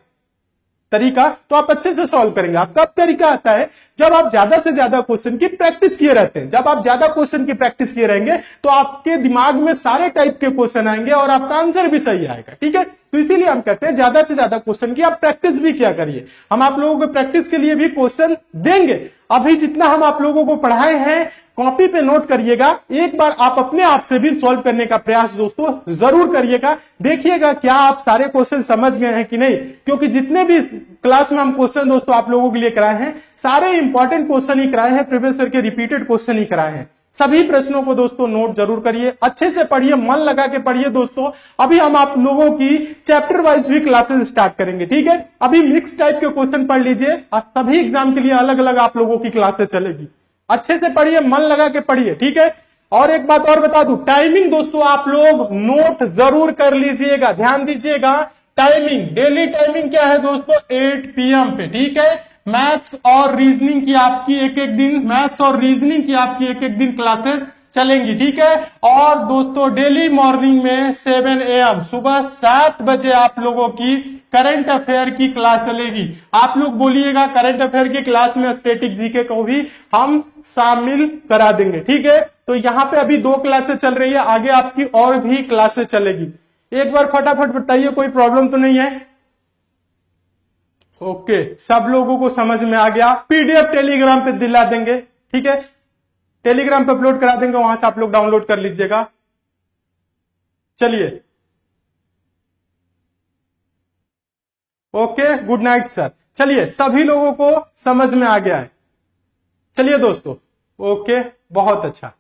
तरीका तो आप अच्छे से सॉल्व करेंगे। आप कब तरीका आता है, जब आप ज्यादा से ज्यादा क्वेश्चन की प्रैक्टिस किए रहते हैं। जब आप ज्यादा क्वेश्चन की प्रैक्टिस किए रहेंगे तो आपके दिमाग में सारे टाइप के क्वेश्चन आएंगे और आपका आंसर भी सही आएगा, ठीक है। तो इसीलिए हम कहते हैं ज्यादा से ज्यादा क्वेश्चन की आप प्रैक्टिस भी क्या करिए। हम आप लोगों को प्रैक्टिस के लिए भी क्वेश्चन देंगे। अभी जितना हम आप लोगों को पढ़ाए हैं कॉपी पे नोट करिएगा, एक बार आप अपने आप से भी सॉल्व करने का प्रयास दोस्तों जरूर करिएगा। देखिएगा क्या आप सारे क्वेश्चन समझ गए हैं कि नहीं, क्योंकि जितने भी क्लास में हम क्वेश्चन दोस्तों आप लोगों के लिए कराए हैं सारे इंपॉर्टेंट क्वेश्चन ही कराए हैं, प्रीवियस ईयर के रिपीटेड क्वेश्चन ही कराए हैं। सभी प्रश्नों को दोस्तों नोट जरूर करिए, अच्छे से पढ़िए, मन लगा के पढ़िए दोस्तों। अभी हम आप लोगों की चैप्टर वाइज भी क्लासेस स्टार्ट करेंगे, ठीक है। अभी मिक्स टाइप के क्वेश्चन पढ़ लीजिए और सभी एग्जाम के लिए अलग अलग आप लोगों की क्लासेस चलेगी। अच्छे से पढ़िए, मन लगा के पढ़िए, ठीक है। और एक बात और बता दूं, टाइमिंग दोस्तों आप लोग नोट जरूर कर लीजिएगा। ध्यान दीजिएगा, टाइमिंग, डेली टाइमिंग क्या है दोस्तों, 8 PM पे, ठीक है। मैथ्स और रीजनिंग की आपकी एक एक दिन, मैथ्स और रीजनिंग की आपकी एक एक दिन क्लासेस चलेंगी, ठीक है। और दोस्तों डेली मॉर्निंग में 7 AM सुबह 7 बजे आप लोगों की करंट अफेयर की क्लास चलेगी। आप लोग बोलिएगा करंट अफेयर की क्लास में स्टैटिक जीके को भी हम शामिल करा देंगे, ठीक है। तो यहाँ पे अभी 2 क्लासेस चल रही है, आगे आपकी और भी क्लासेस चलेगी। एक बार फटाफट बताइए, कोई प्रॉब्लम तो नहीं है? ओके, सब लोगों को समझ में आ गया। पीडीएफ टेलीग्राम पे दिला देंगे, ठीक है। टेलीग्राम पे अपलोड करा देंगे, वहां से आप लोग डाउनलोड कर लीजिएगा। चलिए, ओके, गुड नाइट सर। चलिए, सभी लोगों को समझ में आ गया है। चलिए दोस्तों, ओके, बहुत अच्छा।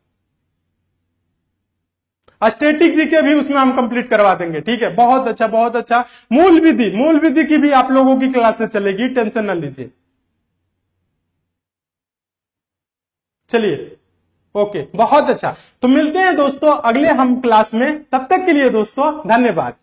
स्टैटिक जीके भी उसमें हम कंप्लीट करवा देंगे, ठीक है। बहुत अच्छा, बहुत अच्छा। मूल विधि की भी आप लोगों की क्लासेस चलेगी, टेंशन न लीजिए। चलिए, ओके, बहुत अच्छा। तो मिलते हैं दोस्तों अगले हम क्लास में, तब तक के लिए दोस्तों धन्यवाद।